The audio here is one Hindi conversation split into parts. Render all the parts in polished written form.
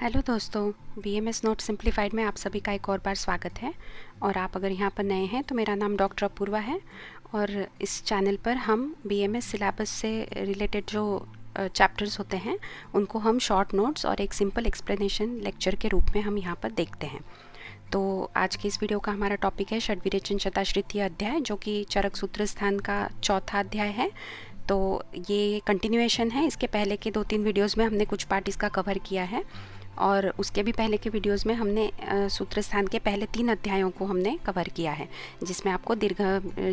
हेलो दोस्तों, बीएमएस नोट सिंप्लीफाइड में आप सभी का एक और बार स्वागत है। और आप अगर यहाँ पर नए हैं तो मेरा नाम डॉक्टर अपूर्वा है और इस चैनल पर हम बीएमएस सिलेबस से रिलेटेड जो चैप्टर्स होते हैं उनको हम शॉर्ट नोट्स और एक सिंपल एक्सप्लेनेशन लेक्चर के रूप में हम यहाँ पर देखते हैं। तो आज के इस वीडियो का हमारा टॉपिक है षड्विरेचन शताश्रितीय अध्याय, जो कि चरक सूत्र स्थान का चौथा अध्याय है। तो ये कंटिन्यूएशन है। इसके पहले के 2-3 वीडियोज़ में हमने कुछ पार्ट इसका कवर किया है और उसके भी पहले के वीडियोज़ में हमने सूत्र स्थान के पहले 3 अध्यायों को हमने कवर किया है, जिसमें आपको दीर्घ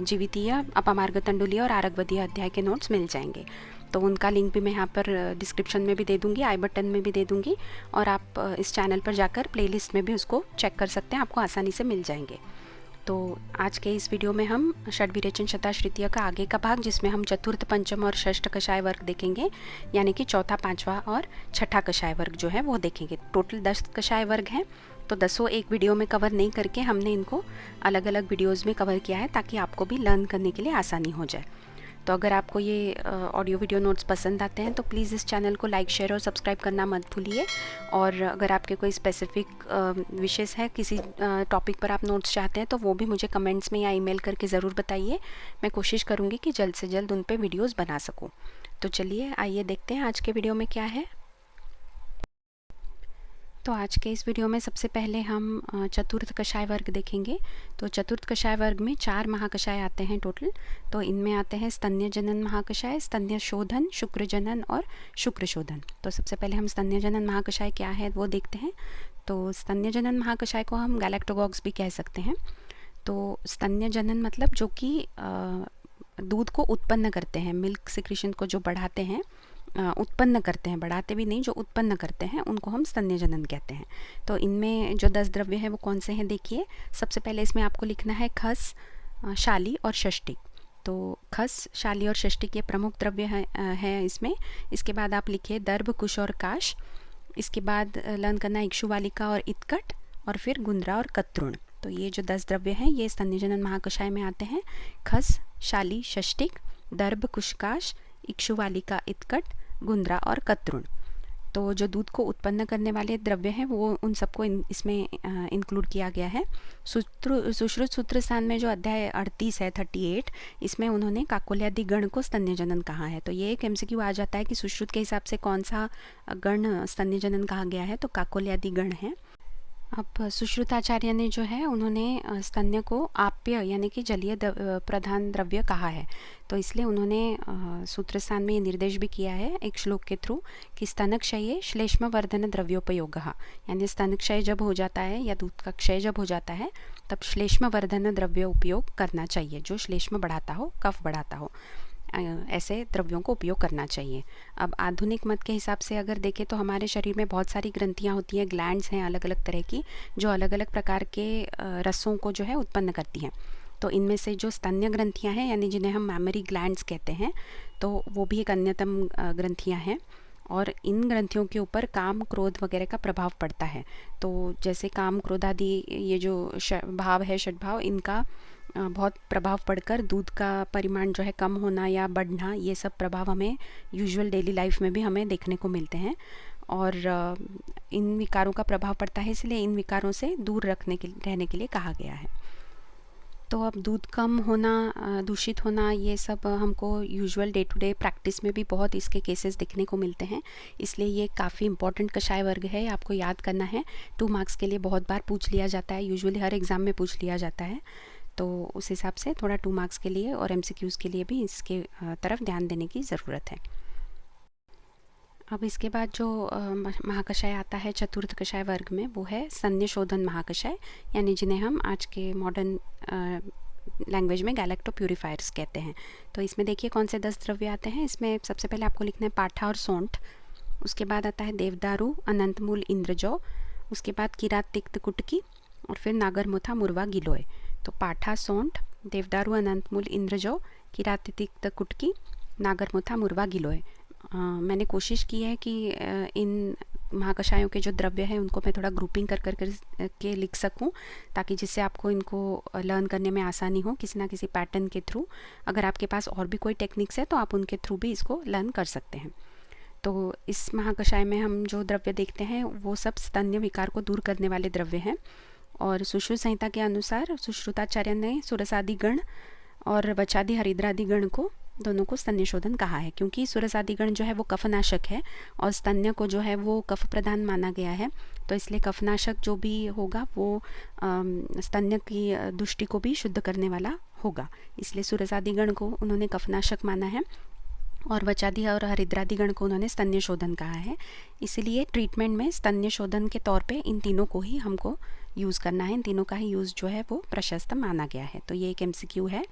जीवितीय, अपमार्ग तंडुलीय और आरकवदीय अध्याय के नोट्स मिल जाएंगे। तो उनका लिंक भी मैं यहाँ पर डिस्क्रिप्शन में भी दे दूँगी, आई बटन में भी दे दूँगी, और आप इस चैनल पर जाकर प्लेलिस्ट में भी उसको चेक कर सकते हैं, आपको आसानी से मिल जाएंगे। तो आज के इस वीडियो में हम षड्विरेचन शताश्रितीय का आगे का भाग, जिसमें हम चतुर्थ, पंचम और षष्ठ कषाय वर्ग देखेंगे, यानी कि चौथा, पांचवा और छठा कषाय वर्ग जो है वो देखेंगे। टोटल 10 कषाय वर्ग हैं, तो 10 एक वीडियो में कवर नहीं करके हमने इनको अलग अलग वीडियोज़ में कवर किया है, ताकि आपको भी लर्न करने के लिए आसानी हो जाए। तो अगर आपको ये ऑडियो वीडियो नोट्स पसंद आते हैं तो प्लीज़ इस चैनल को लाइक, शेयर और सब्सक्राइब करना मत भूलिए। और अगर आपके कोई स्पेसिफिक विशेष है, किसी टॉपिक पर आप नोट्स चाहते हैं, तो वो भी मुझे कमेंट्स में या ईमेल करके ज़रूर बताइए। मैं कोशिश करूँगी कि जल्द से जल्द उन पे वीडियोज़ बना सकूँ। तो चलिए आइए देखते हैं आज के वीडियो में क्या है। तो आज के इस वीडियो में सबसे पहले हम चतुर्थ कषाय वर्ग देखेंगे। तो चतुर्थ कषाय वर्ग में 4 महाकषाय आते हैं टोटल। तो इनमें आते हैं स्तन्य जनन महाकषाय, स्तन्य शोधन, शुक्र जनन और शुक्र शोधन। तो सबसे पहले हम स्तन्य जनन महाकषाय क्या है वो देखते हैं। तो स्तन्य जनन महाकषाय को हम गैलेक्टोगॉग्स भी कह सकते हैं। तो स्तन्य जनन मतलब जो कि दूध को उत्पन्न करते हैं, मिल्क सिक्रीशन को जो बढ़ाते हैं, उत्पन्न करते हैं, बढ़ाते भी नहीं, जो उत्पन्न करते हैं उनको हम स्तन्य जनन कहते हैं। तो इनमें जो 10 द्रव्य हैं वो कौन से हैं देखिए। सबसे पहले इसमें आपको लिखना है खस, शाली और षष्टिक। तो खस, शाली और षष्टिक ये प्रमुख द्रव्य है इसमें। इसके बाद आप लिखिए दर्भ, कुश और काश। इसके बाद लर्न करना इक्षुवालिका और इत्कट, और फिर गुंद्रा और कत्रुण। तो ये जो 10 द्रव्य हैं ये स्तन्य जनन महाकषाय में आते हैं। खस, शाली, षष्टिक, दर्भ, कुशकाश, इक्षुवालिका, इत्कट, गुंद्रा और कत्रुण। तो जो दूध को उत्पन्न करने वाले द्रव्य हैं वो उन सबको इसमें इंक्लूड किया गया है। सुश्रुत सूत्र स्थान में जो अध्याय 38 है, 38, इसमें उन्होंने काकोल्यादि गण को स्तन्य जनन कहा है। तो ये एक एमसीक्यू आ जाता है कि सुश्रुत के हिसाब से कौन सा गण स्तन्य जनन कहा गया है, तो काकोल्यादि गण है। अब सुश्रुताचार्य ने जो है उन्होंने स्तन्य को आप्य यानी कि जलीय प्रधान द्रव्य कहा है। तो इसलिए उन्होंने सूत्र स्थान में ये निर्देश भी किया है एक श्लोक के थ्रू कि स्तनक्षये श्लेष्म वर्धन द्रव्योपयोगः, यानी स्तनक्षय जब हो जाता है या दूध का क्षय जब हो जाता है तब श्लेष्म वर्धन द्रव्य उपयोग करना चाहिए, जो श्लेष्म बढ़ाता हो, कफ बढ़ाता हो, ऐसे द्रव्यों को उपयोग करना चाहिए। अब आधुनिक मत के हिसाब से अगर देखें तो हमारे शरीर में बहुत सारी ग्रंथियाँ होती हैं, ग्लैंड्स हैं अलग अलग तरह की, जो अलग अलग प्रकार के रसों को जो है उत्पन्न करती हैं। तो इनमें से जो स्तन्य ग्रंथियाँ हैं, यानी जिन्हें हम मैमरी ग्लैंड्स कहते हैं, तो वो भी एक अन्यतम ग्रंथियाँ हैं। और इन ग्रंथियों के ऊपर काम, क्रोध वगैरह का प्रभाव पड़ता है। तो जैसे काम, क्रोध आदि ये जो भाव है, षड्भाव, इनका बहुत प्रभाव पड़कर दूध का परिमाण जो है कम होना या बढ़ना, ये सब प्रभाव हमें यूजुअल डेली लाइफ में भी हमें देखने को मिलते हैं। और इन विकारों का प्रभाव पड़ता है, इसलिए इन विकारों से दूर रहने के लिए कहा गया है। तो अब दूध कम होना, दूषित होना, ये सब हमको usual day to day practice में भी बहुत इसके केसेस देखने को मिलते हैं। इसलिए ये काफ़ी इंपॉर्टेंट कषाय वर्ग है, आपको याद करना है। 2 मार्क्स के लिए बहुत बार पूछ लिया जाता है, यूजुअली हर एग्ज़ाम में पूछ लिया जाता है। तो उस हिसाब से थोड़ा 2 मार्क्स के लिए और एमसीक्यूज़ के लिए भी इसके तरफ ध्यान देने की ज़रूरत है। अब इसके बाद जो महाकषाय आता है चतुर्थ कषाय वर्ग में, वो है स्तन्य शोधन महाकषाय, यानी जिन्हें हम आज के मॉडर्न लैंग्वेज में गैलेक्टो प्यूरिफायर्स कहते हैं। तो इसमें देखिए कौन से 10 द्रव्य आते हैं। इसमें सबसे पहले आपको लिखना है पाठा और सौंठ। उसके बाद आता है देवदारू, अनंतमूल, इंद्रजौ। उसके बाद किरात, तिक्त, कुटकी, और फिर नागरमुथा, मुरवा, गिलोय। तो पाठा, सौंठ, देवदारू, अनंतमूल, इंद्रजौ, किरात, तिक्त, कुटकी, नागरमुथा, मुरवा, गिलोय। मैंने कोशिश की है कि इन महाकषायों के जो द्रव्य हैं उनको मैं थोड़ा ग्रुपिंग कर के लिख सकूं, ताकि जिससे आपको इनको लर्न करने में आसानी हो किसी ना किसी पैटर्न के थ्रू। अगर आपके पास और भी कोई टेक्निक्स है तो आप उनके थ्रू भी इसको लर्न कर सकते हैं। तो इस महाकषाय में हम जो द्रव्य देखते हैं वो सब स्तन्य विकार को दूर करने वाले द्रव्य हैं। और सुश्रुत संहिता के अनुसार सुश्रुताचार्य ने सुरसादि गण और वचादि हरिद्रादि गण को दोनों को स्तन्य शोधन कहा है, क्योंकि सुरसादि गण जो है वो कफनाशक है और स्तन्य को जो है वो कफ प्रधान माना गया है। तो इसलिए कफनाशक जो भी होगा वो स्तन्य की दुष्टि को भी शुद्ध करने वाला होगा, इसलिए सुरसादि गण को उन्होंने कफनाशक माना है और वचादि और हरिद्रादि गण को उन्होंने स्तन्य शोधन कहा है। इसलिए ट्रीटमेंट में स्तन्य शोधन के तौर पे इन तीनों को ही हमको यूज़ करना है, इन तीनों का ही यूज़ जो है वो प्रशस्त माना गया है। तो ये एक MCQ है।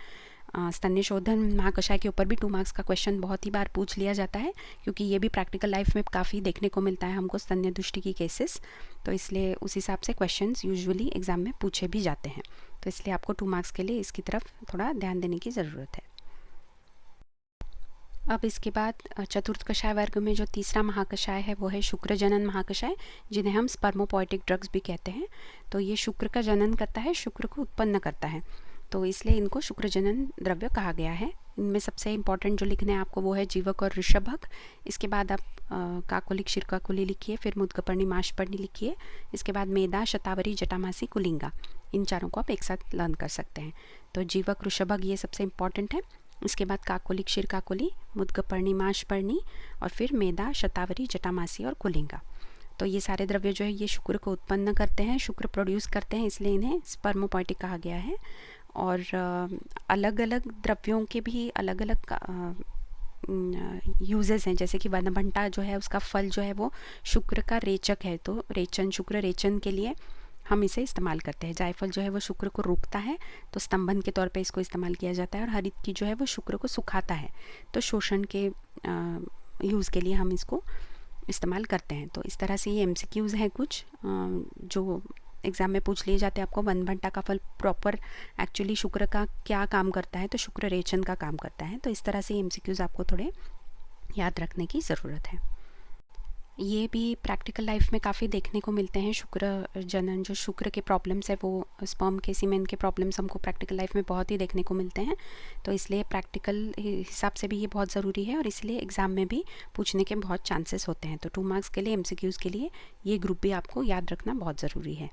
स्तन्य शोधन महाकषाय के ऊपर भी 2 मार्क्स का क्वेश्चन बहुत ही बार पूछ लिया जाता है, क्योंकि ये भी प्रैक्टिकल लाइफ में काफ़ी देखने को मिलता है हमको स्तन्य दुष्टि की केसेस। तो इसलिए उस हिसाब से क्वेश्चंस यूजुअली एग्ज़ाम में पूछे भी जाते हैं। तो इसलिए आपको 2 मार्क्स के लिए इसकी तरफ थोड़ा ध्यान देने की ज़रूरत है। अब इसके बाद चतुर्थ कषाय वर्ग में जो तीसरा महाकषाय है वो है शुक्र जनन महाकषाय, जिन्हें हम स्पर्मोपोएटिक ड्रग्स भी कहते हैं। तो ये शुक्र का जनन करता है, शुक्र को उत्पन्न करता है, तो इसलिए इनको शुक्र जनन द्रव्य कहा गया है। इनमें सबसे इंपॉर्टेंट जो लिखना है आपको वो है जीवक और ऋषभक। इसके बाद आप काकोलिक शिरकाकुली लिखिए, फिर मुद्गपर्णी माशपर्णी लिखिए, इसके बाद मेदा शतावरी जटामासी कुलिंगा, इन चारों को आप एक साथ लर्न कर सकते हैं। तो जीवक ऋषभक ये सबसे इंपॉर्टेंट है। इसके बाद काकोलिक शिरकाकुली, मुद्गपर्णी माशपर्णी और फिर मेदा शतावरी जटामासी और कुलिंगा। तो ये सारे द्रव्य जो है ये शुक्र को उत्पन्न करते हैं, शुक्र प्रोड्यूस करते हैं, इसलिए इन्हें स्पर्मोपोएटिक कहा गया है। और अलग अलग द्रव्यों के भी अलग अलग यूजेस हैं, जैसे कि वनभंटा जो है उसका फल जो है वो शुक्र का रेचक है, तो रेचन शुक्र रेचन के लिए हम इसे इस्तेमाल करते हैं। जायफल जो है वो शुक्र को रोकता है, तो स्तंभन के तौर पे इसको इस्तेमाल किया जाता है। और हरित की जो है वो शुक्र को सुखाता है, तो शोषण के यूज़ के लिए हम इसको इस्तेमाल करते हैं। तो इस तरह से ये MCQs हैं कुछ जो एग्ज़ाम में पूछ लिए जाते हैं आपको। वनभंटा का फल प्रॉपर एक्चुअली शुक्र का क्या काम करता है, तो शुक्र रेचन का काम करता है। तो इस तरह से MCQs आपको थोड़े याद रखने की ज़रूरत है। ये भी प्रैक्टिकल लाइफ में काफ़ी देखने को मिलते हैं। शुक्र जनन जो शुक्र के प्रॉब्लम्स है वो स्पर्म के सीमेन के प्रॉब्लम्स हमको प्रैक्टिकल लाइफ में बहुत ही देखने को मिलते हैं। तो इसलिए प्रैक्टिकल हिसाब से भी ये बहुत ज़रूरी है और इसलिए एग्ज़ाम में भी पूछने के बहुत चांसेस होते हैं। तो 2 मार्क्स के लिए MCQs के लिए ये ग्रुप भी आपको याद रखना बहुत ज़रूरी है।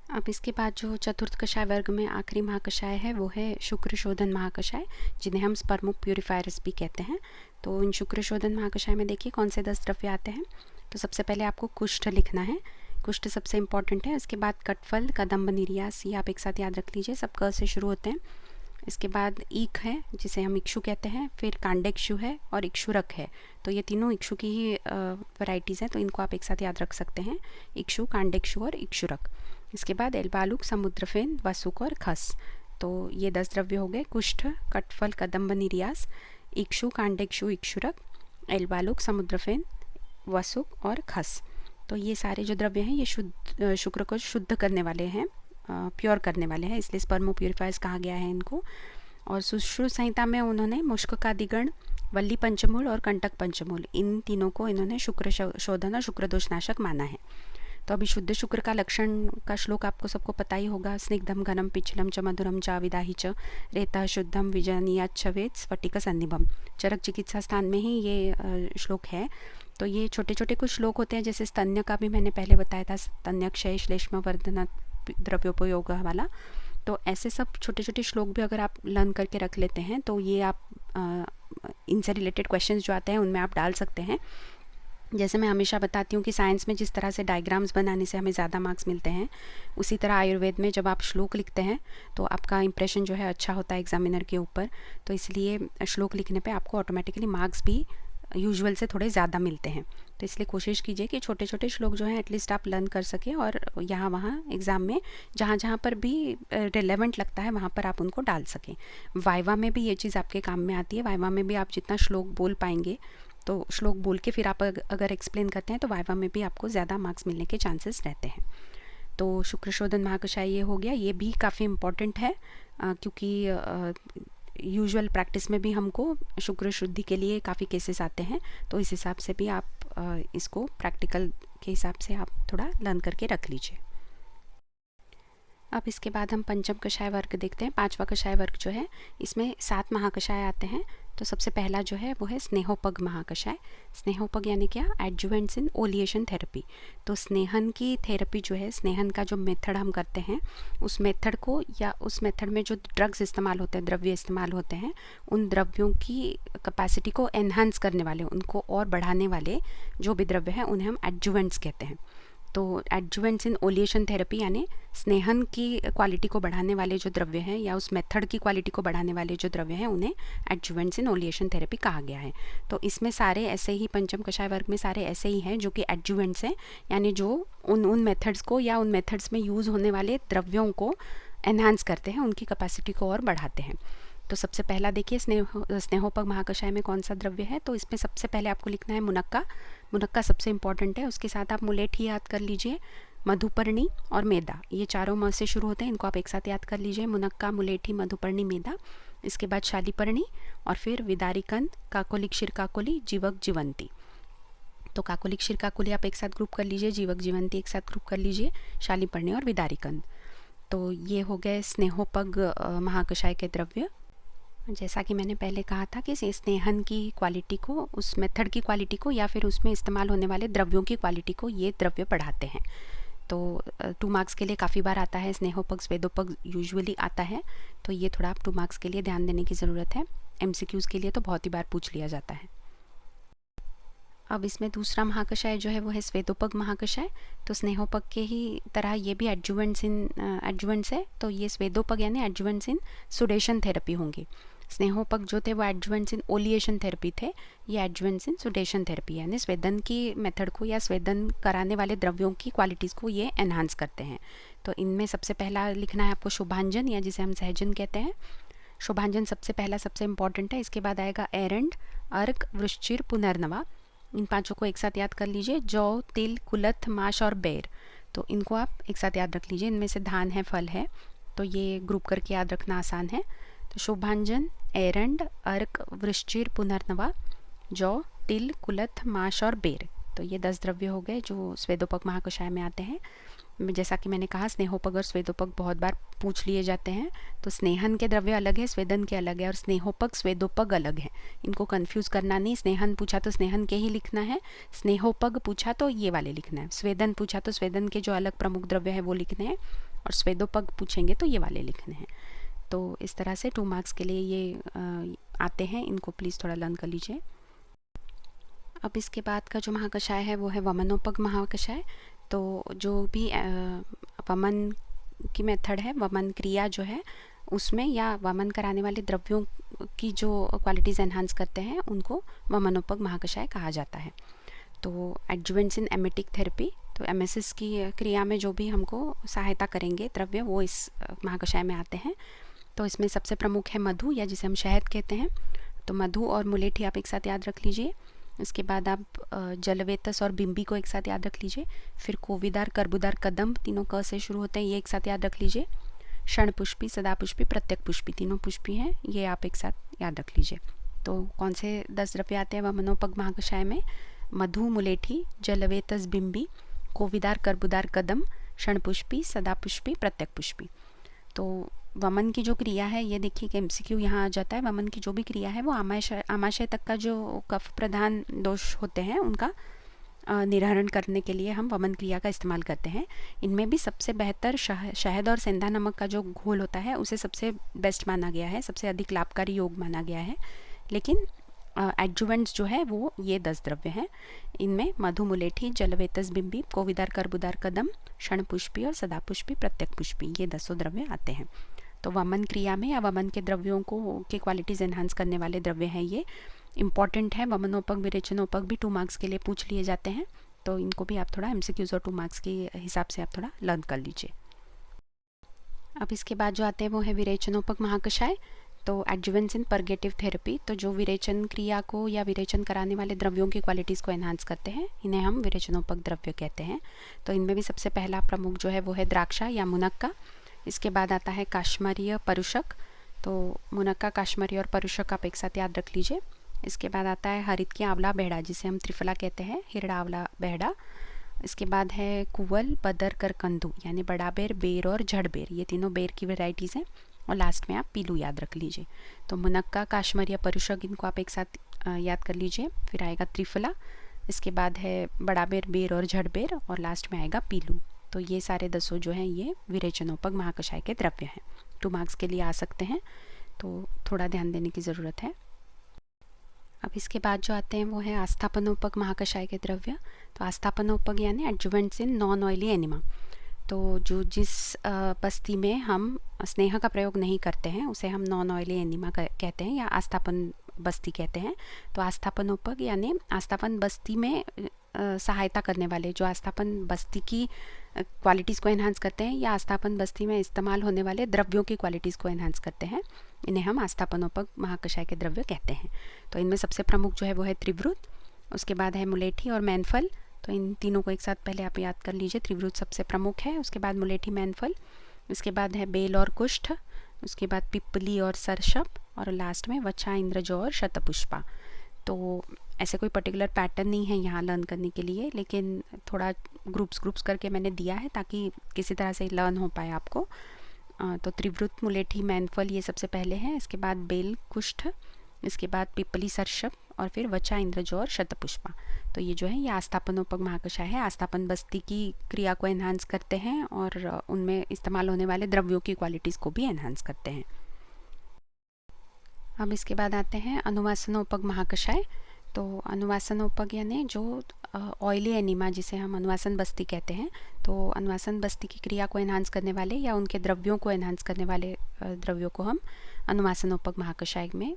अब इसके बाद जो चतुर्थ कषाय वर्ग में आखिरी महाकषाय है वो है शुक्र शोधन महाकषाय, जिन्हें हम स्पर्मो प्यूरिफायर्स भी कहते हैं। तो इन शुक्र शोधन महाकषाय में देखिए कौन से 10 द्रव्य आते हैं। तो सबसे पहले आपको कुष्ठ लिखना है, कुष्ठ सबसे इंपॉर्टेंट है। इसके बाद कटफल, कदम्ब, निर्यास, ये आप एक साथ याद रख लीजिए, सब क से शुरू होते हैं। इसके बाद ईख है जिसे हम इक्षु कहते हैं, फिर कांडेक्षु है और इक्षुरक है। तो ये तीनों इक्षु की ही वैरायटीज़ हैं, तो इनको आप एक साथ याद रख सकते हैं, इक्षु, कांडेक्षु और इक्षुरक। इसके बाद एल्बालुक, समुद्रफेन, वसुक और खस। तो ये 10 द्रव्य हो गए, कुष्ठ, कटफल, कदम्ब, निर्यास, इक्षु, कांडेक्षु, इक्षुरक, एल्बालुक, समुद्रफेन, वसुक और खस। तो ये सारे जो द्रव्य हैं ये शुक्र को शुद्ध करने वाले हैं, प्योर करने वाले हैं, इसलिए स्पर्मो प्यूरिफायर्स कहा गया है इनको। और सुश्रुत संहिता में उन्होंने मुष्ककादिगण, वल्ली पंचमूल और कंटक पंचमूल, इन तीनों को इन्होंने शुक्र शोधन और शुक्र दोषनाशक माना है। तो अभी शुद्ध शुक्र का लक्षण का श्लोक आपको सबको पता ही होगा। स्निग्धम घनम पिछलम च मधुरम च विदाही च रेतः शुद्धम विजनीयाच्छवेद स्फटिक सन्निभम। चरक चिकित्सा स्थान में ही ये श्लोक है। तो ये छोटे छोटे कुछ श्लोक होते हैं, जैसे स्तन्य का भी मैंने पहले बताया था, स्तन्य क्षय श्लेष्म वर्धन द्रव्योपयोग वाला। तो ऐसे सब छोटे छोटे श्लोक भी अगर आप लर्न करके रख लेते हैं तो ये आप इनसे रिलेटेड क्वेश्चंस जो आते हैं उनमें आप डाल सकते हैं। जैसे मैं हमेशा बताती हूँ कि साइंस में जिस तरह से डायग्राम्स बनाने से हमें ज़्यादा मार्क्स मिलते हैं, उसी तरह आयुर्वेद में जब आप श्लोक लिखते हैं तो आपका इंप्रेशन जो है अच्छा होता है एग्जामिनर के ऊपर। तो इसलिए श्लोक लिखने पे आपको ऑटोमेटिकली मार्क्स भी यूजुअल से थोड़े ज़्यादा मिलते हैं। तो इसलिए कोशिश कीजिए कि छोटे छोटे श्लोक जो हैं एटलीस्ट आप लर्न कर सकें और यहाँ वहाँ एग्ज़ाम में जहाँ जहाँ पर भी रिलेवेंट लगता है वहाँ पर आप उनको डाल सकें। वाइवा में भी ये चीज़ आपके काम में आती है। वाइवा में भी आप जितना श्लोक बोल पाएंगे, तो श्लोक बोल के फिर आप अगर एक्सप्लेन करते हैं तो वाइवा में भी आपको ज़्यादा मार्क्स मिलने के चांसेस रहते हैं। तो शुक्र शोधन महाकषाय ये हो गया, ये भी काफ़ी इम्पॉर्टेंट है क्योंकि यूजुअल प्रैक्टिस में भी हमको शुक्र शुद्धि के लिए काफ़ी केसेस आते हैं। तो इस हिसाब से भी आप इसको प्रैक्टिकल के हिसाब से आप थोड़ा लर्न करके रख लीजिए। अब इसके बाद हम पंचम कषाय वर्ग देखते हैं। पांचवा कषाय वर्ग जो है इसमें 7 महाकषाय आते हैं। तो सबसे पहला जो है वो है स्नेहोपग महाकषाय। स्नेहोपग यानी क्या? एडजुवेंट्स इन ओलिएशन थेरेपी। तो स्नेहन की थेरेपी जो है, स्नेहन का जो मेथड हम करते हैं उस मेथड को, या उस मेथड में जो ड्रग्स इस्तेमाल होते हैं, द्रव्य इस्तेमाल होते हैं, उन द्रव्यों की कैपेसिटी को एनहांस करने वाले, उनको और बढ़ाने वाले जो भी द्रव्य हैं उन्हें हम एडजुवेंट्स कहते हैं। तो एडजुवेंट्स इन ओलिएशन थेरेपी यानी स्नेहन की क्वालिटी को बढ़ाने वाले जो द्रव्य हैं या उस मेथड की क्वालिटी को बढ़ाने वाले जो द्रव्य हैं उन्हें एडजुवेंट्स इन ओलिएशन थेरेपी कहा गया है। तो इसमें सारे ऐसे ही, पंचम कषाय वर्ग में सारे ऐसे ही हैं जो कि एडजुवेंट्स हैं, यानी जो उन मेथड्स को या उन मेथड्स में यूज़ होने वाले द्रव्यों को एनहांस करते हैं, उनकी कैपेसिटी को और बढ़ाते हैं। तो सबसे पहला देखिए स्नेहोपग महाकषाय में कौन सा द्रव्य है। तो इसमें सबसे पहले आपको लिखना है मुनक्का। मुनक्का सबसे इम्पॉर्टेंट है। उसके साथ आप मुलेठी याद कर लीजिए, मधुपर्णी और मेदा, ये चारों म से शुरू होते हैं, इनको आप एक साथ याद कर लीजिए। मुनक्का, मुलेठी, मधुपर्णी, मेदा। इसके बाद शालीपर्णी और फिर विदारीकंद, काकोलिक, शिरकाकोली, जीवक, जीवंती। तो काकोलिक, शिरकाकोली आप एक साथ ग्रुप कर लीजिए, जीवक, जीवंती एक साथ ग्रुप कर लीजिए, शालीपर्णी और विदारीकंद। तो ये हो गए स्नेहोपग महाकषाय के द्रव्य। जैसा कि मैंने पहले कहा था कि स्नेहन की क्वालिटी को, उस मेथड की क्वालिटी को या फिर उसमें इस्तेमाल होने वाले द्रव्यों की क्वालिटी को ये द्रव्य बढ़ाते हैं। तो 2 मार्क्स के लिए काफ़ी बार आता है स्नेहोपग, स्वेदोपग यूजुअली आता है, तो ये थोड़ा आप 2 मार्क्स के लिए ध्यान देने की ज़रूरत है। MCQs के लिए तो बहुत ही बार पूछ लिया जाता है। अब इसमें दूसरा महाकषाय जो है वो है स्वेदोपग महाकषाय। तो स्नेहोपग के ही तरह ये भी एडजुवेंट्स है। तो ये स्वेदोपग यानी एडजुवेंट्स इन सुडेशन थेरेपी होंगे। स्नेहोपग जो थे वो एडजुवेंट्स इन ओलिएशन थेरेपी थे, ये एडजुवेंट्स इन सुडेशन थेरेपी यानी स्वेदन की मेथड को या स्वेदन कराने वाले द्रव्यों की क्वालिटीज़ को ये एनहांस करते हैं। तो इनमें सबसे पहला लिखना है आपको शुभांजन, या जिसे हम सहजन कहते हैं। शुभांजन सबसे पहला, सबसे इंपॉर्टेंट है। इसके बाद आएगा एरंड, अर्क, वृश्चिर, पुनर्नवा। इन पांचों को एक साथ याद कर लीजिए। जौ, तिल, कुलथ, माश और बेर, तो इनको आप एक साथ याद रख लीजिए। इनमें से धान है, फल है, तो ये ग्रुप करके याद रखना आसान है। तो शुभांजन, एरंड, अर्क, वृश्चिर, पुनर्नवा, जौ, तिल, कुलथ, माश और बेर। तो ये 10 द्रव्य हो गए जो स्वेदोपग महाकषाय में आते हैं। जैसा कि मैंने कहा स्नेहोपग और स्वेदोपग बहुत बार पूछ लिए जाते हैं। तो स्नेहन के द्रव्य अलग है, स्वेदन के अलग है, और स्नेहोपग, स्वेदोपग अलग है। इनको कंफ्यूज करना नहीं। स्नेहन पूछा तो स्नेहन के ही लिखना है, स्नेहोपग पूछा तो ये वाले लिखना है, स्वेदन पूछा तो स्वेदन के जो अलग प्रमुख द्रव्य है वो लिखने हैं, और स्वेदोपग पूछेंगे तो ये वाले लिखने हैं। तो इस तरह से 2 मार्क्स के लिए ये आते हैं, इनको प्लीज़ थोड़ा लर्न कर लीजिए। अब इसके बाद का जो महाकषाय है वो है वमनोपग महाकषाय। तो जो भी वमन की मेथड है, वमन क्रिया जो है उसमें, या वमन कराने वाले द्रव्यों की जो क्वालिटीज़ एनहांस करते हैं उनको वमनोपग महाकषाय कहा जाता है। तो एडजुवेंट्स इन एमेटिक थेरेपी, तो एमेसिस की क्रिया में जो भी हमको सहायता करेंगे द्रव्य वो इस महाकषाय में आते हैं। तो इसमें सबसे प्रमुख है मधु, या जिसे हम शहद कहते हैं। तो मधु और मुलेठी आप एक साथ याद रख लीजिए। इसके बाद आप जलवेतस और बिम्बी को एक साथ याद रख लीजिए। फिर कोविदार, कर्बुदार, कदम्ब, तीनों क से शुरू होते हैं, ये एक साथ याद रख लीजिए। क्षणपुष्पी, सदापुष्पी, प्रत्यक पुष्पी, तीनों पुष्पी हैं, ये आप एक साथ याद रख लीजिए। तो कौन से 10 द्रव्य आते हैं वमनोपग महाकषाय में? मधु, मुलेठी, जलवेतस, बिम्बी, कोविदार, कर्बुदार, कदम्ब, क्षणपुष्पी, सदापुष्पी, प्रत्यक पुष्पी। तो वमन की जो क्रिया है, ये देखिए कि MCQ यहाँ आ जाता है। वमन की जो भी क्रिया है वो आमाशय तक का जो कफ प्रधान दोष होते हैं उनका निराकरण करने के लिए हम वमन क्रिया का इस्तेमाल करते हैं। इनमें भी सबसे बेहतर शहद और सेंधा नमक का जो घोल होता है उसे सबसे बेस्ट माना गया है, सबसे अधिक लाभकारी योग माना गया है। लेकिन एडजुवेंट्स जो है वो ये 10 द्रव्य हैं। इनमें मधु, मुलेठी, जलवेतस, बिम्बी, कोविदार, कर्बुदार, कदम्ब, क्षणपुष्पी और सदापुष्पी, प्रत्यक पुष्पी, ये 10 द्रव्य आते हैं। तो वमन क्रिया में या वमन के द्रव्यों को के क्वालिटीज़ एनहांस करने वाले द्रव्य हैं, ये इंपॉर्टेंट है। वमनोपग, विरेचनोपग भी 2 मार्क्स के लिए पूछ लिए जाते हैं, तो इनको भी आप थोड़ा MCQs और 2 मार्क्स के हिसाब से आप थोड़ा लर्न कर लीजिए। अब इसके बाद जो आते हैं वो है विरेचनोपग महाकषाय। तो एडजुवेंट्स इन परगेटिव थेरेपी, तो जो विरेचन क्रिया को या विरेचन कराने वाले द्रव्यों की क्वालिटीज़ को एनहांस करते हैं, इन्हें हम विरेचनोपग द्रव्य कहते हैं। तो इनमें भी सबसे पहला प्रमुख जो है वो है द्राक्षा या मुनक्का। इसके बाद आता है काश्मीरीय परुषक। तो मुनक्का, काश्मीरी और परुषक आप एक साथ याद रख लीजिए। इसके बाद आता है हरित की आंवला बेहड़ा, जिसे हम त्रिफला कहते हैं, हिरड़ा, आंवला, बेहड़ा। इसके बाद है कुवल, बदर, करकंदू यानी बड़ा बेर, बेर और जड़ बेर, ये तीनों बेर की वेराइटीज़ हैं। और लास्ट में आप पीलू याद रख लीजिए। तो मुनक्का, काश्मीर या परुशक, इनको आप एक साथ याद कर लीजिए। फिर आएगा त्रिफला, इसके बाद है बड़ा बेर, बेर और जड़ बेर, और लास्ट में आएगा पीलू। तो ये सारे 10 जो हैं ये विरेचनोपक महाकषाय के द्रव्य हैं। 2 मार्क्स के लिए आ सकते हैं, तो थोड़ा ध्यान देने की ज़रूरत है। अब इसके बाद जो आते हैं वो है आस्थापनोपक महाकषाय के द्रव्य। तो आस्थापनोपक यानी adjuvants in non oily enema. तो जो जिस बस्ती में हम स्नेह का प्रयोग नहीं करते हैं उसे हम नॉन ऑयली एनिमा कहते हैं या आस्थापन बस्ती कहते हैं। तो आस्थापनोपक यानी आस्थापन बस्ती में सहायता करने वाले, जो आस्थापन बस्ती की क्वालिटीज़ को एनहांस करते हैं या आस्थापन बस्ती में इस्तेमाल होने वाले द्रव्यों की क्वालिटीज़ को एनहांस करते हैं, इन्हें हम आस्थापनोपक महाकषाय के द्रव्य कहते हैं। तो इनमें सबसे प्रमुख जो है वो है त्रिवृत, उसके बाद है मुलेठी और मैनफल। तो इन तीनों को एक साथ पहले आप याद कर लीजिए। त्रिवृत सबसे प्रमुख है, उसके बाद मुलेठी, मैनफल, उसके बाद है बेल और कुष्ठ, उसके बाद पिपली और सरशप, और लास्ट में वच्छा, इंद्रजौ और शतपुष्पा। तो ऐसे कोई पर्टिकुलर पैटर्न नहीं है यहाँ लर्न करने के लिए, लेकिन थोड़ा ग्रुप्स करके मैंने दिया है ताकि किसी तरह से लर्न हो पाए आपको। तो त्रिवृत, मुलेठी, मैनफल ये सबसे पहले हैं, इसके बाद बेल, कुष्ठ, इसके बाद पिपली, सरशप, और फिर वच्छा, इंद्रजौ और शतपुष्पा। तो ये जो है ये आस्थापनोपक महाकषाय है। आस्थापन बस्ती की क्रिया को एनहांस करते हैं और उनमें इस्तेमाल होने वाले द्रव्यों की क्वालिटीज़ को भी एनहांस करते हैं। अब इसके बाद आते हैं अनुवासनोपक महाकषाय। तो अनुवासनोपक यानी जो ऑयली एनिमा जिसे हम अनुवासन बस्ती कहते हैं, तो अनुवासन बस्ती की क्रिया को एनहांस करने वाले या उनके द्रव्यों को एनहांस करने वाले द्रव्यों को हम अनुवासनोपक महाकषाय में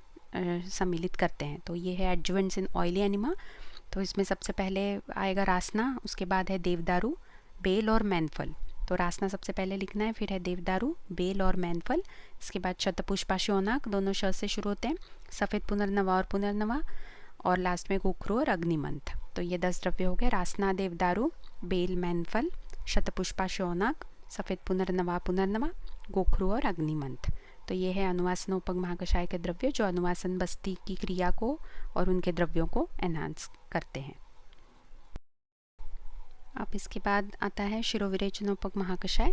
सम्मिलित करते हैं। तो ये है एडजुवेंट्स इन ऑयली एनिमा। तो इसमें सबसे पहले आएगा रासना, उसके बाद है देवदारू, बेल और मैनफल। तो रासना सबसे पहले लिखना है, फिर है देवदारू, बेल और मैनफल, इसके बाद शतपुष्पा, श्योनाक, दोनों श से शुरू होते हैं, सफ़ेद पुनर्नवा और पुनर्नवा, और लास्ट में गोखरू और अग्निमंथ। तो ये 10 द्रव्य हो गए, रासना, देवदारू, बेल, मैनफल, शतपुष्पा, श्योनाक, सफ़ेद पुनर्नवा, पुनर्नवा, गोखरू और अग्निमंथ। तो ये है अनुवासनोपक महाकषाय के द्रव्य जो अनुवासन बस्ती की क्रिया को और उनके द्रव्यों को एनहांस करते हैं। अब इसके बाद आता है शिरोविरेचनोपक महाकषाय।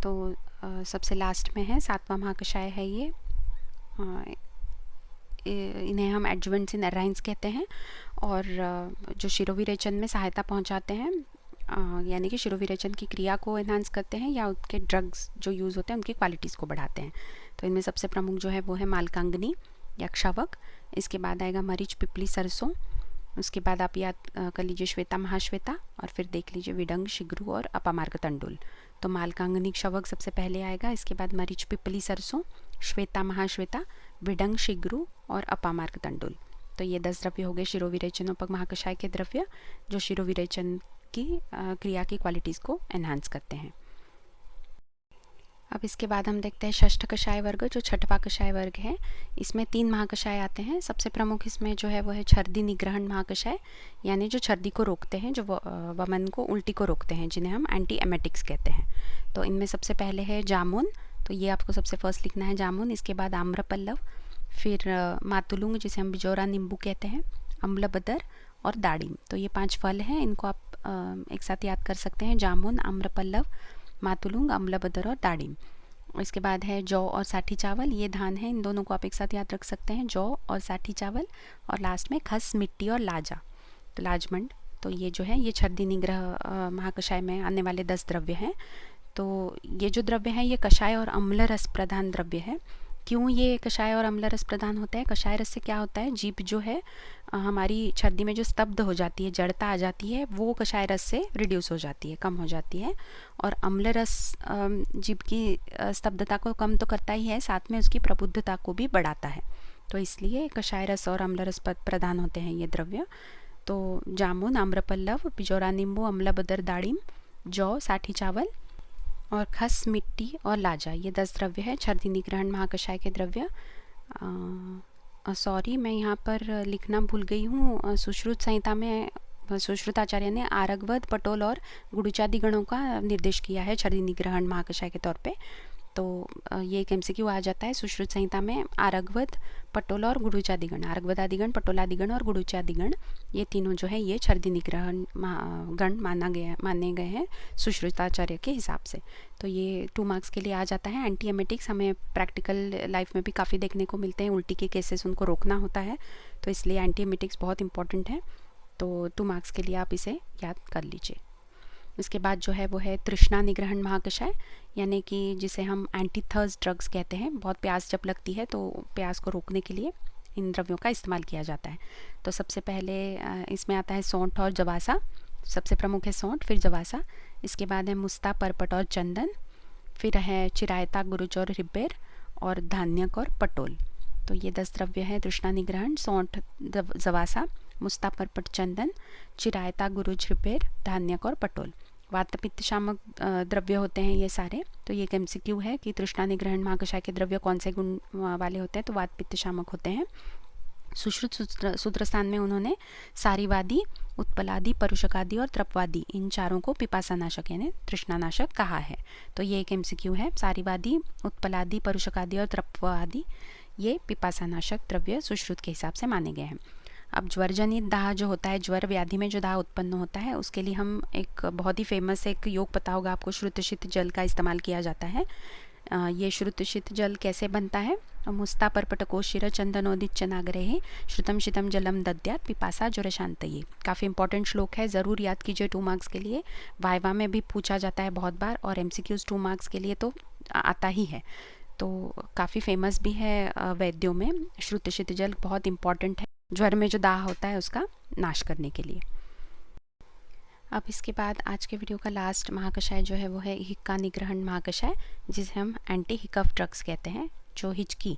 तो सबसे लास्ट में है, 7वां महाकषाय है ये। इन्हें हम एडजुवेंट्स इन एराइंस कहते हैं, और जो शिरोविरेचन में सहायता पहुंचाते हैं, यानी कि शिरोविरेचन की क्रिया को एनहांस करते हैं या उनके ड्रग्स जो यूज़ होते हैं उनकी क्वालिटीज़ को बढ़ाते हैं। तो इनमें सबसे प्रमुख जो है वो है मालकांगनी या क्षवक, इसके बाद आएगा मरीच, पिपली, सरसों, उसके बाद आप याद कर लीजिए श्वेता, महाश्वेता, और फिर देख लीजिए विडंग, शिग्रू और अपामार्ग तंडुल। तो मालकांगनी, क्षवक सबसे पहले आएगा, इसके बाद मरीच, पिपली, सरसों, श्वेता, महाश्वेता, विडंग, शिग्रू और अपामार्ग तंडुल। तो ये 10 द्रव्य हो गए शिरोविरेचनोपक महाकषाय के द्रव्य जो शिरोविरेचन की क्रिया की क्वालिटीज़ को एनहांस करते हैं। अब इसके बाद हम देखते हैं षष्ठ कषाय वर्ग, जो 6वां कषाय वर्ग है। इसमें 3 महाकषाय आते हैं। सबसे प्रमुख इसमें जो है वो है छर्दी निग्रहण महाकषाय, यानी जो छर्दी को रोकते हैं, जो वमन को, उल्टी को रोकते हैं, जिन्हें हम एंटी एमेटिक्स कहते हैं। तो इनमें सबसे पहले है जामुन, तो ये आपको सबसे फर्स्ट लिखना है जामुन, इसके बाद आम्रपल्लव, फिर मातुलुंग जिसे हम बिजोरा नींबू कहते हैं, अम्लबदर और दाड़िम। तो ये 5 फल हैं, इनको आप एक साथ याद कर सकते हैं, जामुन, आम्रपल्लव, मातुलुंग, अम्लबदर और दाड़िम। इसके बाद है जौ और साठी चावल, ये धान है, इन दोनों को आप एक साथ याद रख सकते हैं, जौ और साठी चावल, और लास्ट में खस, मिट्टी और लाजा, तो लाजमंड। तो ये जो है ये छर्दी निग्रह महाकषाय में आने वाले 10 द्रव्य हैं। तो ये जो द्रव्य हैं ये कषाय और अम्ल रस प्रधान द्रव्य है। क्यों ये कषाय और अम्ल रस प्रदान होता है? कषाय रस से क्या होता है, जीभ जो है हमारी छर्दी में जो स्तब्ध हो जाती है, जड़ता आ जाती है, वो कषाय रस से रिड्यूस हो जाती है, कम हो जाती है। और अम्ल रस जीभ की स्तब्धता को कम तो करता ही है, साथ में उसकी प्रबुद्धता को भी बढ़ाता है। तो इसलिए कषाय रस और अम्ल रस प्रदान होते हैं ये द्रव्य। तो जामुन, आम्रपल्लव, बिजोरा नींबू, अम्लबदर, दाड़िम, जौ, साठी चावल और खस, मिट्टी और लाजा, ये 10 द्रव्य है छर्दी निग्रहण महाकषाय के द्रव्य। सॉरी, मैं यहाँ पर लिखना भूल गई हूँ। सुश्रुत संहिता में सुश्रुत आचार्य ने आरगवद, पटोल और गुड़ुचादि गणों का निर्देश किया है छर्दी निग्रहण महाकषाय के तौर पे। तो ये एक MCQ आ जाता है सुश्रुत संहिता में। आरग्वद, पटोला और गुडुचादिगण, आरग्वदादिगण, पटोलादिगण और गुडुचादिगण, ये तीनों जो है ये छर्दी निग्रह गण माने गए हैं सुश्रुताचार्य के हिसाब से। तो ये 2 मार्क्स के लिए आ जाता है। एंटी एमेटिक्स हमें प्रैक्टिकल लाइफ में भी काफ़ी देखने को मिलते हैं, उल्टी के केसेस उनको रोकना होता है, तो इसलिए एंटी एमेटिक्स बहुत इंपॉर्टेंट है। तो 2 मार्क्स के लिए आप इसे याद कर लीजिए। इसके बाद जो है वो है तृष्णा निग्रहण महाकषाय, यानी कि जिसे हम एंटी थर्स्ट ड्रग्स कहते हैं। बहुत प्यास जब लगती है तो प्यास को रोकने के लिए इन द्रव्यों का इस्तेमाल किया जाता है। तो सबसे पहले इसमें आता है सौंठ और जवासा। सबसे प्रमुख है सौंठ, फिर जवासा। इसके बाद है मुस्ता, परपट और चंदन। फिर है चिरायता, गुरुच और रिब्बेर, और धान्यक और पटोल। तो ये 10 द्रव्य हैं तृष्णा निग्रहण: सौंठ, जवासा, मुस्ता, परपट, चंदन, चिरायता, गुरुच, रिब्बेर, धान्यक और पटोल। वात पित्त शामक द्रव्य होते हैं ये सारे। तो ये एक MCQ है कि तृष्णा निग्रहण महाकषाय के द्रव्य कौन से गुण वाले होते हैं, तो वात पित्त शामक होते हैं। सुश्रुत सूत्रस्थान में उन्होंने सारीवादी, उत्पलादि, परुषकादि और त्रपवादी, इन चारों को पिपासानाशक यानी तृष्णानाशक कहा है। तो ये एक MCQ है। सारीवादी, उत्पलादि, परुषकादि और त्रपवादी ये पिपासानाशक द्रव्य सुश्रुत के हिसाब से माने गए हैं। अब ज्वरजनित दाह जो होता है, ज्वर व्याधि में जो दाह उत्पन्न होता है, उसके लिए हम एक बहुत ही फेमस एक योग पता होगा आपको, श्रुतशित जल का इस्तेमाल किया जाता है। ये श्रुतशित जल कैसे बनता है? मुस्ता, परपट, कोशिर, चंदनोदित चनाग्रहे श्रुतम शीतम जलम दद्यात् पिपासा ज्वरशांतये। काफ़ी इंपॉर्टेंट श्लोक है, ज़रूर याद कीजिए। 2 मार्क्स के लिए वाइवा में भी पूछा जाता है बहुत बार, और MCQs 2 मार्क्स के लिए तो आता ही है। तो काफ़ी फेमस भी है वैद्यों में। श्रुतशित जल बहुत इंपॉर्टेंट है ज्वर में जो दाह होता है उसका नाश करने के लिए। अब इसके बाद आज के वीडियो का लास्ट महाकषाय जो है वो है हिक्का निग्रहण महाकषाय, जिसे हम एंटी हिकअप ड्रग्स कहते हैं, जो हिचकी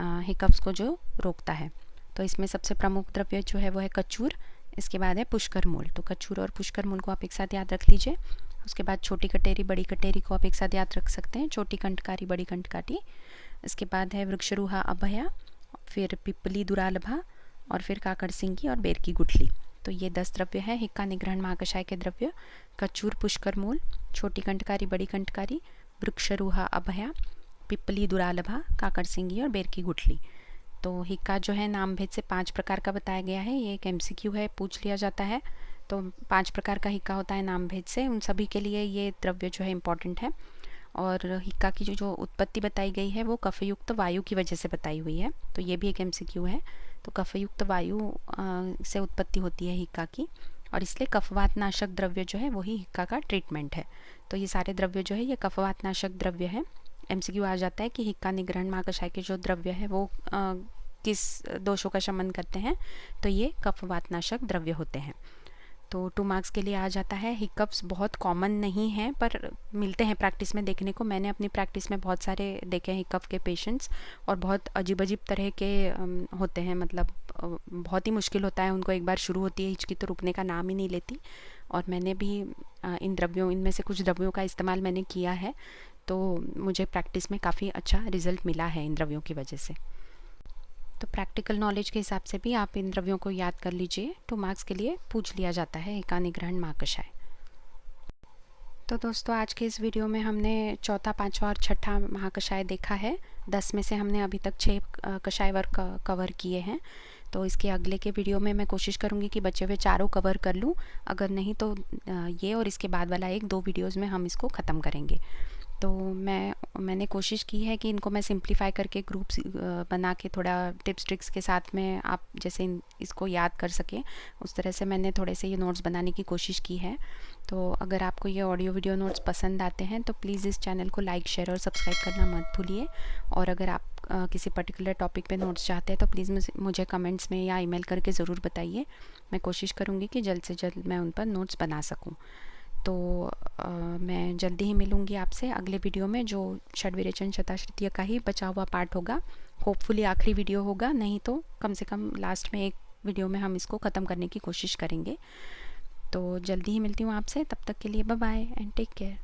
हिकअप्स को जो रोकता है। तो इसमें सबसे प्रमुख द्रव्य जो है वो है कचूर। इसके बाद है पुष्कर मूल। तो कचूर और पुष्कर मूल को आप एक साथ याद रख लीजिए। उसके बाद छोटी कटेरी, बड़ी कटेरी को आप एक साथ याद रख सकते हैं, छोटी कंटकारी, बड़ी कंटकारी। इसके बाद है वृक्षरूहा अभया, फिर पिपली दुरालभा, और फिर काकड़ सिंगी और बेर की गुठली। तो ये 10 द्रव्य है हिक्का निग्रहण महाकषाय के द्रव्य: कचूर, पुष्कर मूल, छोटी कंटकारी, बड़ी कंटकारी, वृक्षरूहा अभया, पिपली दुरालभा, काकड़ सिंगी और बेर की गुठली। तो हिक्का जो है नाम भेद से 5 प्रकार का बताया गया है। ये एक MCQ है, पूछ लिया जाता है। तो 5 प्रकार का हिक्का होता है नाम भेद से, उन सभी के लिए ये द्रव्य जो है इम्पॉर्टेंट है। और हिक्का की जो उत्पत्ति बताई गई है वो कफयुक्त वायु की वजह से बताई हुई है। तो ये भी एक MCQ है। तो कफयुक्त वायु से उत्पत्ति होती है हिक्का की, और इसलिए कफवात नाशक द्रव्य जो है वही हिक्का का ट्रीटमेंट है। तो ये सारे द्रव्य जो है ये कफवात नाशक द्रव्य है। MCQ आ जाता है कि हिक्का निग्रहण महाकषाय के जो द्रव्य है वो किस दोषों का शमन करते हैं, तो ये कफवात नाशक द्रव्य होते हैं। तो 2 मार्क्स के लिए आ जाता है। हिकअप्स बहुत कॉमन नहीं हैं पर मिलते हैं प्रैक्टिस में देखने को। मैंने अपनी प्रैक्टिस में बहुत सारे देखे हैं हिकअप के पेशेंट्स, और बहुत अजीब अजीब तरह के होते हैं। मतलब बहुत ही मुश्किल होता है उनको, एक बार शुरू होती है हिचकी तो रुकने का नाम ही नहीं लेती। और मैंने भी इनमें से कुछ द्रव्यों का इस्तेमाल मैंने किया है, तो मुझे प्रैक्टिस में काफ़ी अच्छा रिजल्ट मिला है इन द्रव्यों की वजह से। तो प्रैक्टिकल नॉलेज के हिसाब से भी आप इन द्रव्यों को याद कर लीजिए। 2 मार्क्स के लिए पूछ लिया जाता है हिक्का निग्रहण महाकषाय। तो दोस्तों आज के इस वीडियो में हमने चौथा, पांचवा और छठा महाकषाय देखा है। 10 में से हमने अभी तक 6 कषाय वर्ग कवर किए हैं। तो इसके अगले के वीडियो में मैं कोशिश करूँगी कि बचे हुए चारों कवर कर लूँ। अगर नहीं तो ये और इसके बाद वाला 1-2 वीडियोज़ में हम इसको ख़त्म करेंगे। तो मैंने कोशिश की है कि इनको मैं सिंप्लीफाई करके ग्रुप्स बना के थोड़ा टिप्स ट्रिक्स के साथ में आप जैसे इसको याद कर सकें, उस तरह से मैंने थोड़े से ये नोट्स बनाने की कोशिश की है। तो अगर आपको ये ऑडियो वीडियो नोट्स पसंद आते हैं तो प्लीज़ इस चैनल को लाइक, शेयर और सब्सक्राइब करना मत भूलिए। और अगर आप किसी पर्टिकुलर टॉपिक पे नोट्स चाहते हैं तो प्लीज़ मुझे कमेंट्स में या ईमेल करके ज़रूर बताइए। मैं कोशिश करूँगी कि जल्द से जल्द मैं उन पर नोट्स बना सकूँ। तो मैं जल्दी ही मिलूँगी आपसे अगले वीडियो में, जो षड्विरेचन शताश्रुतीय का ही बचा हुआ पार्ट होगा। होपफुली आखिरी वीडियो होगा, नहीं तो कम से कम लास्ट में एक वीडियो में हम इसको ख़त्म करने की कोशिश करेंगे। तो जल्दी ही मिलती हूँ आपसे, तब तक के लिए bye bye and take care.